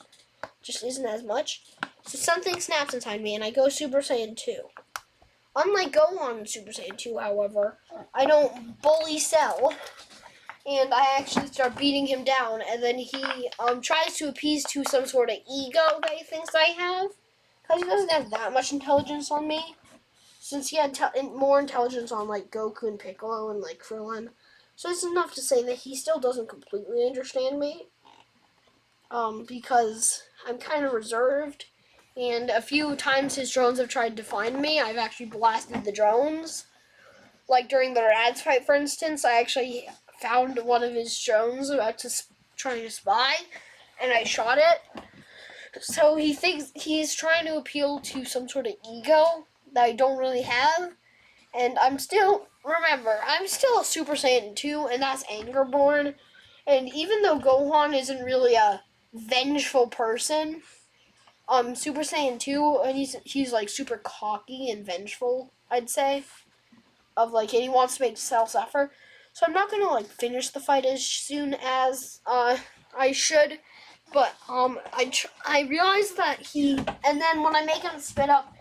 just isn't as much. So something snaps inside me, and I go Super Saiyan 2. Unlike Gohan in Super Saiyan 2, however, I don't bully Cell, and I actually start beating him down, and then he tries to appease to some sort of ego that he thinks I have, because he doesn't have that much intelligence on me, since he had more intelligence on like Goku and Piccolo and like Krillin. So it's enough to say that he still doesn't completely understand me, because I'm kind of reserved, and a few times his drones have tried to find me. I've actually blasted the drones. Like during the Raditz fight, for instance, I actually found one of his drones about to trying to spy, and I shot it. So he thinks he's trying to appeal to some sort of ego that I don't really have. And I'm still a Super Saiyan 2, and that's Angerborn. And even though Gohan isn't really a vengeful person, Super Saiyan 2, and he's like super cocky and vengeful, I'd say. And he wants to make Cell suffer. So I'm not gonna like finish the fight as soon as I should. But I realized that and then when I make him spit up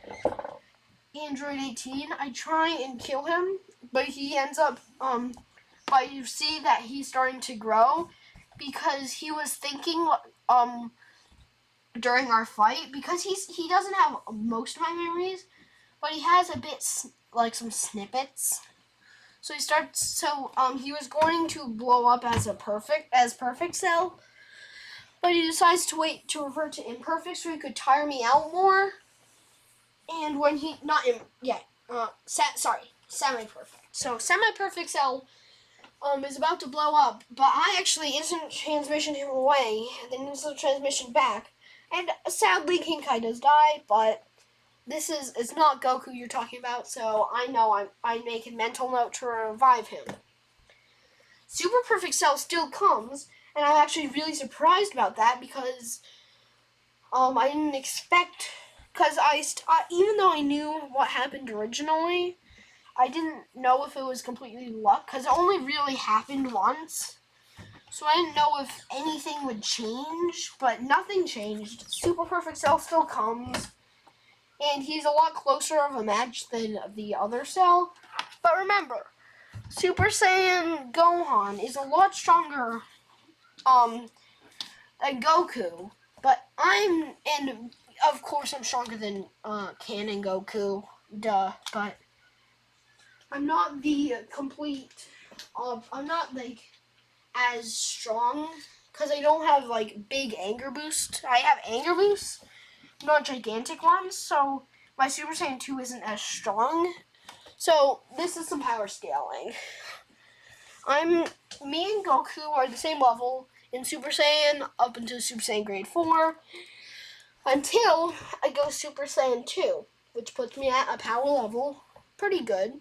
Android 18, I try and kill him, but he ends up but you see that he's starting to grow because he was thinking during our fight, because he doesn't have most of my memories, but he has a bit like some snippets. So he was going to blow up as perfect cell, but he decides to wait to revert to imperfect so he could tire me out more. And when he semi-perfect. So semi-perfect cell is about to blow up, but I actually instant transmission him away, and then instant transmission back. And sadly, King Kai does die, but it's not Goku you're talking about, so I know I make a mental note to revive him. Super Perfect Cell still comes, and I'm actually really surprised about that because I didn't expect, because even though I knew what happened originally, I didn't know if it was completely luck, because it only really happened once. So I didn't know if anything would change, but nothing changed. Super Perfect Cell still comes, and he's a lot closer of a match than the other cell. But remember, Super Saiyan Gohan is a lot stronger than Goku. But of course I'm stronger than Canon Goku, duh, but I'm not the complete, I'm not like as strong, because I don't have like big anger boost. I have anger boost, not gigantic ones, so my Super Saiyan 2 isn't as strong. So this is some power scaling. Me and Goku are the same level in Super Saiyan up until Super Saiyan Grade 4, until I go Super Saiyan 2, which puts me at a power level pretty good.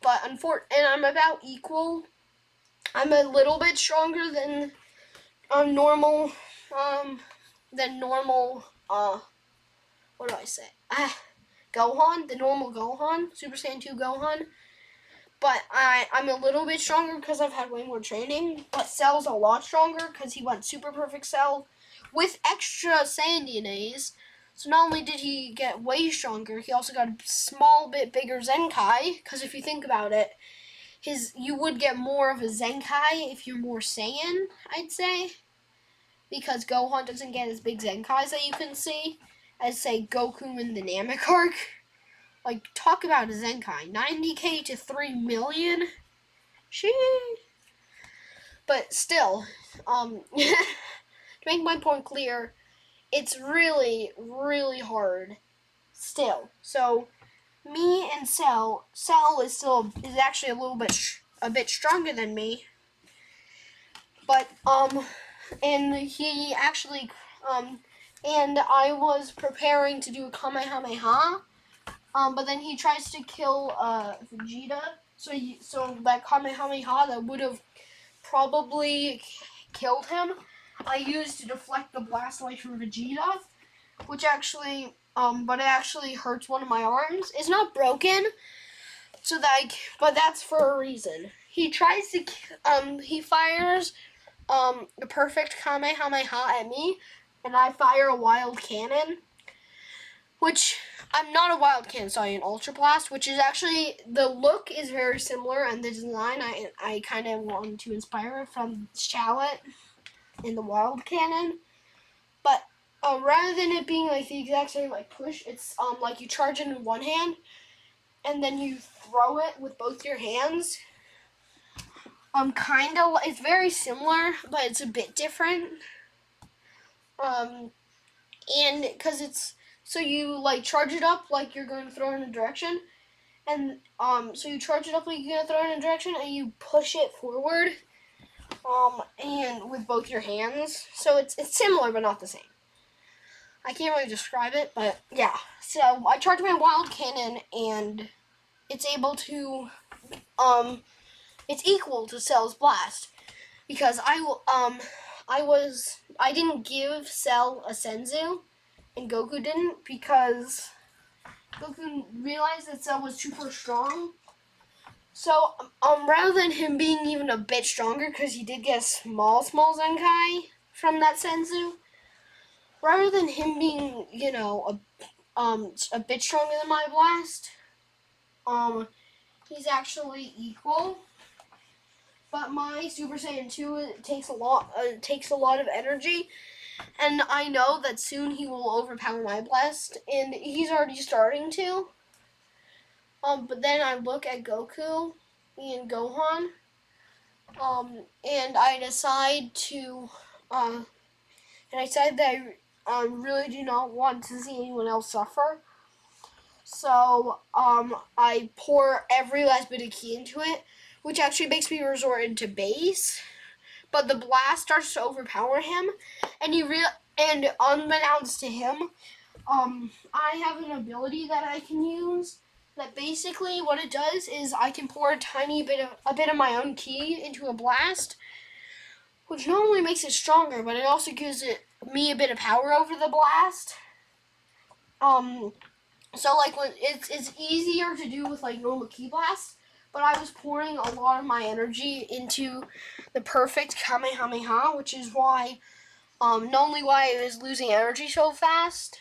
But and I'm about equal. I'm a little bit stronger than normal. What do I say? Gohan, the normal Gohan, Super Saiyan 2 Gohan. But I'm a little bit stronger because I've had way more training. But Cell's a lot stronger because he went Super Perfect Cell with extra Saiyan DNAs. So not only did he get way stronger, he also got a small bit bigger Zenkai. Because if you think about it, you would get more of a Zenkai if you're more Saiyan, I'd say. Because Gohan doesn't get as big Zenkais that you can see as, say, Goku in the Namek arc. Like, talk about a Zenkai. 90k to 3 million? Sheesh. But still, to make my point clear, it's really, really hard still. So, me and Cell is actually a bit stronger than me. But, and he actually, and I was preparing to do a Kamehameha, but then he tries to kill Vegeta. So that Kamehameha that would have probably killed him, I used to deflect the blast away from Vegeta, which actually, but it actually hurts one of my arms. It's not broken, but that's for a reason. He tries to, he fires the perfect Kamehameha at me, and I fire a wild cannon, which I'm not a wild cannon, sorry, an Ultra Blast, which is actually, the look is very similar, and the design, I kind of wanted to inspire it from Shallot in the wild cannon, but rather than it being like the exact same like push, it's like you charge it in one hand, and then you throw it with both your hands. It's very similar, but it's a bit different. And because so you like charge it up like you're going to throw in a direction, and so you charge it up like you're going to throw in a direction, and you push it forward, and with both your hands. So it's similar, but not the same. I can't really describe it, but yeah. So I charge my wild cannon, and it's able to, it's equal to Cell's blast, because I didn't give Cell a Senzu, and Goku didn't, because Goku realized that Cell was super strong. So rather than him being even a bit stronger, because he did get a small Zenkai from that Senzu, rather than him being, a bit stronger than my blast, he's actually equal. But my Super Saiyan 2 takes a lot of energy, and I know that soon he will overpower my blast, and he's already starting to. But then I look at Goku and Gohan, and I decide that I really do not want to see anyone else suffer. So I pour every last bit of ki into it, which actually makes me resort into base. But the blast starts to overpower him, and and unbeknownst to him, I have an ability that I can use. That basically what it does is I can pour a bit of my own ki into a blast, which not only makes it stronger, but it also gives me a bit of power over the blast. So like when it's easier to do with like normal ki blasts, but I was pouring a lot of my energy into the perfect Kamehameha, which is why not only why I was losing energy so fast,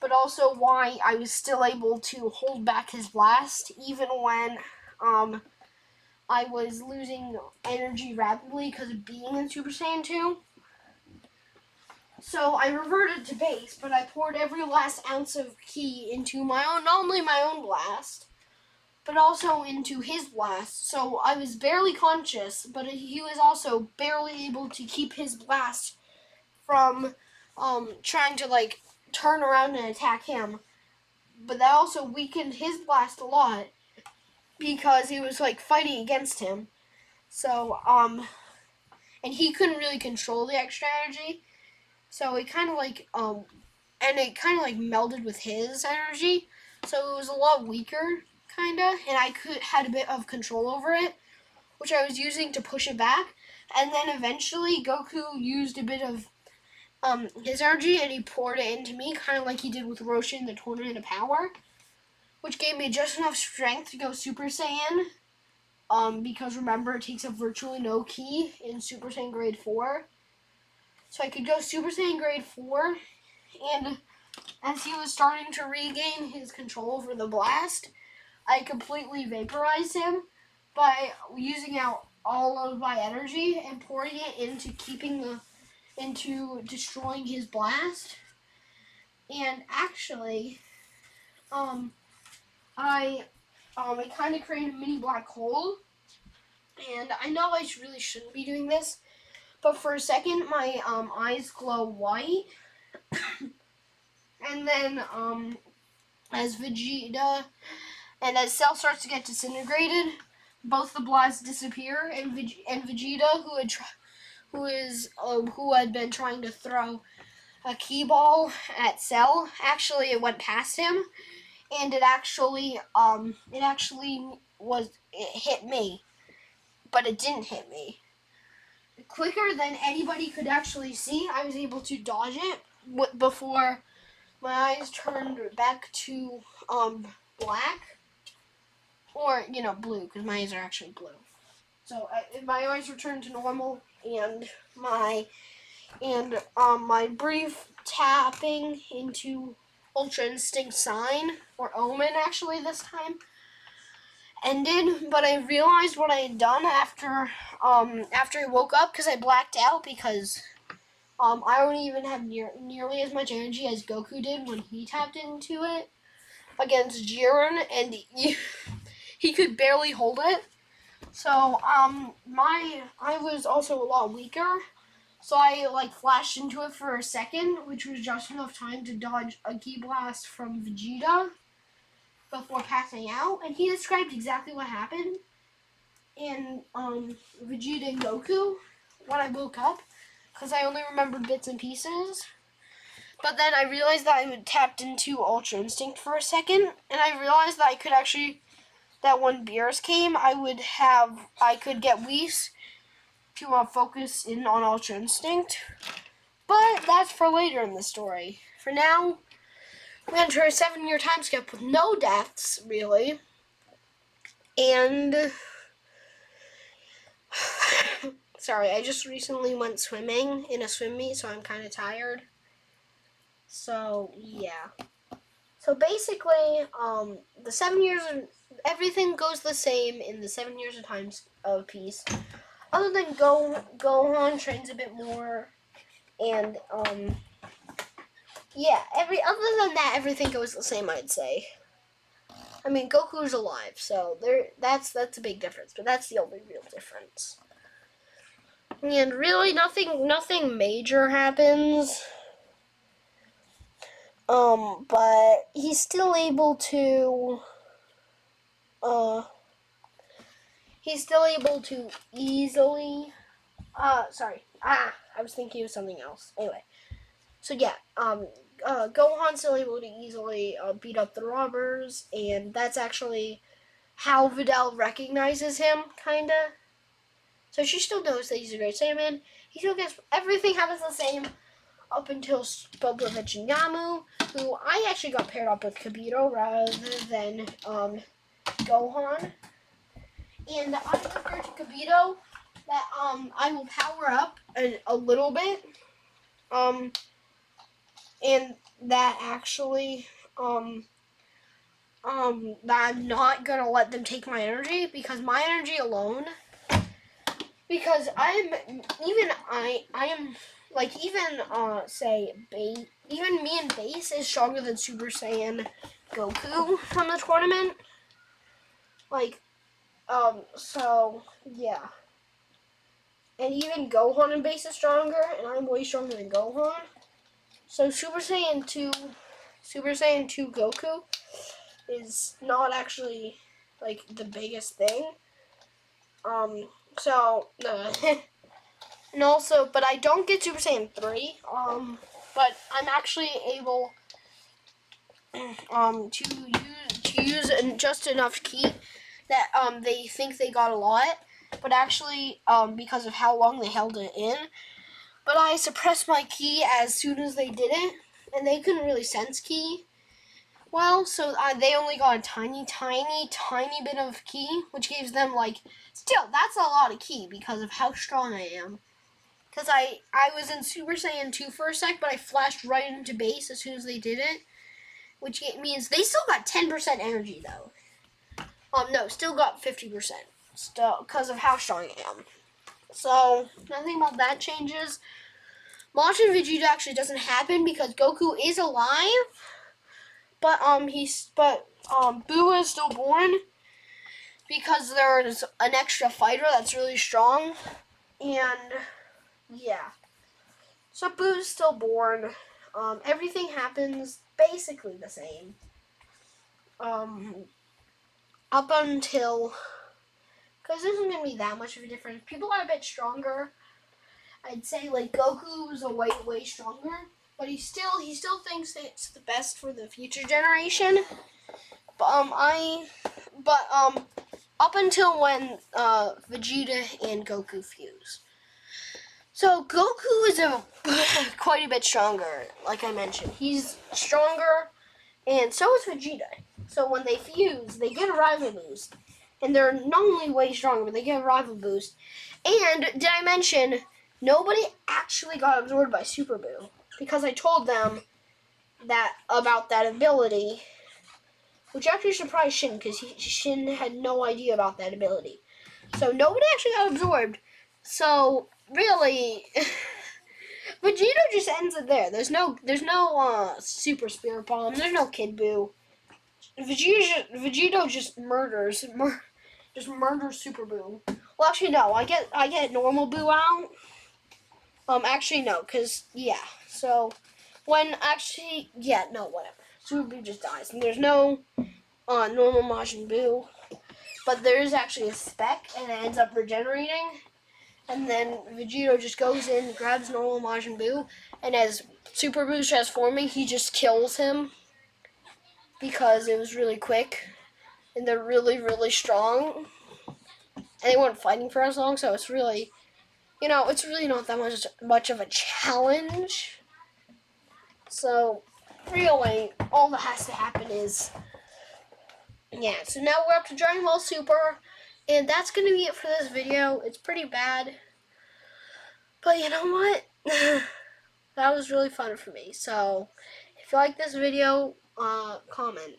but also why I was still able to hold back his blast even when I was losing energy rapidly because of being in Super Saiyan 2. So I reverted to base, but I poured every last ounce of ki into not only my own blast, but also into his blast. So I was barely conscious, but he was also barely able to keep his blast from trying to like turn around and attack him. But that also weakened his blast a lot because he was like fighting against him. So and he couldn't really control the extra energy. So it kind of like melded with his energy. So it was a lot weaker, kinda, and I had a bit of control over it, which I was using to push it back. And then eventually Goku used a bit of his energy and he poured it into me, kind of like he did with Roshan in the Tournament of Power, which gave me just enough strength to go Super Saiyan. Because remember, it takes up virtually no ki in Super Saiyan Grade 4. So I could go Super Saiyan Grade 4, and as he was starting to regain his control over the blast, I completely vaporized him by using out all of my energy and pouring it into destroying his blast. And actually, it kind of created a mini black hole. And I know I really shouldn't be doing this, but for a second my eyes glow white. And then as Vegeta and as Cell starts to get disintegrated, both the blasts disappear, and Vegeta, who had been trying to throw a ki ball at Cell, actually it went past him, and it hit me, but it didn't hit me. Quicker than anybody could actually see, I was able to dodge it before my eyes turned back to black, or blue, because my eyes are actually blue. So my eyes returned to normal, and my brief tapping into Ultra Instinct Sign, or Omen actually this time, ended. But I realized what I had done after I woke up, because I blacked out, because I don't even have nearly as much energy as Goku did when he tapped into it against Jiren, and he could barely hold it. So I was also a lot weaker. So I flashed into it for a second, which was just enough time to dodge a ki blast from Vegeta before passing out. And he described exactly what happened in Vegeta and Goku when I woke up, because I only remembered bits and pieces. But then I realized that I had tapped into Ultra Instinct for a second, and I realized that I could actually, that when Beerus came, I could get Whis to focus in on Ultra Instinct. But that's for later in the story. For now, we enter a 7-year time skip with no deaths, really. And sorry, I just recently went swimming in a swim meet, so I'm kind of tired. So yeah. So basically, the 7 years everything goes the same in the 7 years of times of peace. Other than Gohan trains a bit more, and yeah, other than that, everything goes the same. I'd say. I mean, Goku's alive, so that's a big difference, but that's the only real difference. And really, nothing major happens. But he's still able to. He's still able to easily. Sorry. I was thinking of something else. Anyway, so yeah. Gohan's still able to easily beat up the robbers, and that's actually how Videl recognizes him, kinda. So she still knows that he's a great Saiyaman. He still gets everything happens the same up until Bobrovich and Yamu, who I actually got paired up with Kibito rather than Gohan. And I prefer to Kibito that I will power up a little bit. And that actually that I'm not gonna let them take my energy, because my energy alone, because I am like, even say base, even me and base is stronger than Super Saiyan Goku from the tournament. Like, so yeah. And even Gohan and base is stronger, and I'm way stronger than Gohan. So Super Saiyan 2 Goku is not actually like the biggest thing. And also, but I don't get Super Saiyan 3. But I'm actually able to use just enough ki that they think they got a lot, but actually because of how long they held it in. But I suppressed my ki as soon as they did it, and they couldn't really sense ki well, so they only got a tiny bit of ki, which gives them, like, still, that's a lot of ki because of how strong I am. Because I was in Super Saiyan 2 for a sec, but I flashed right into base as soon as they did it, which means they still got 10% energy, though. No, still got 50%, still, because of how strong I am. So, nothing about that changes. Majin Vegeta actually doesn't happen because Goku is alive, but Boo is still born because there's an extra fighter that's really strong, and yeah. So Boo's still born. Everything happens basically the same. Up until, because there isn't gonna be that much of a difference. People are a bit stronger. I'd say like Goku's a way stronger, but he still thinks that it's the best for the future generation. But up until when Vegeta and Goku fuse. So Goku is quite a bit stronger, like I mentioned. He's stronger, and so is Vegeta. So when they fuse, they get a rival boost. And they're not only way stronger, but they get a rival boost. And did I mention, nobody actually got absorbed by Super Boo, because I told them about that ability, which actually surprised Shin, because Shin had no idea about that ability. So nobody actually got absorbed. So really, Vegeta just ends it there. There's no Super Spirit Bomb. There's no Kid Buu. Vegeta just murders Super Buu. Well, actually no. I get normal Buu out. Actually no, cause yeah. So when actually whatever. Super Buu just dies, and there's no normal Majin Buu. But there is actually a spec, and it ends up regenerating. And then Vegeta just goes in, grabs normal Majin Buu, and as Super Buu transforming, he just kills him. Because it was really quick. And they're really, really strong. And they weren't fighting for as long, so it's really, it's really not that much of a challenge. So, really, all that has to happen is, yeah, so now we're up to Dragon Ball Super, and that's going to be it for this video. It's pretty bad, but you know what? That was really fun for me, so If you like this video, comment.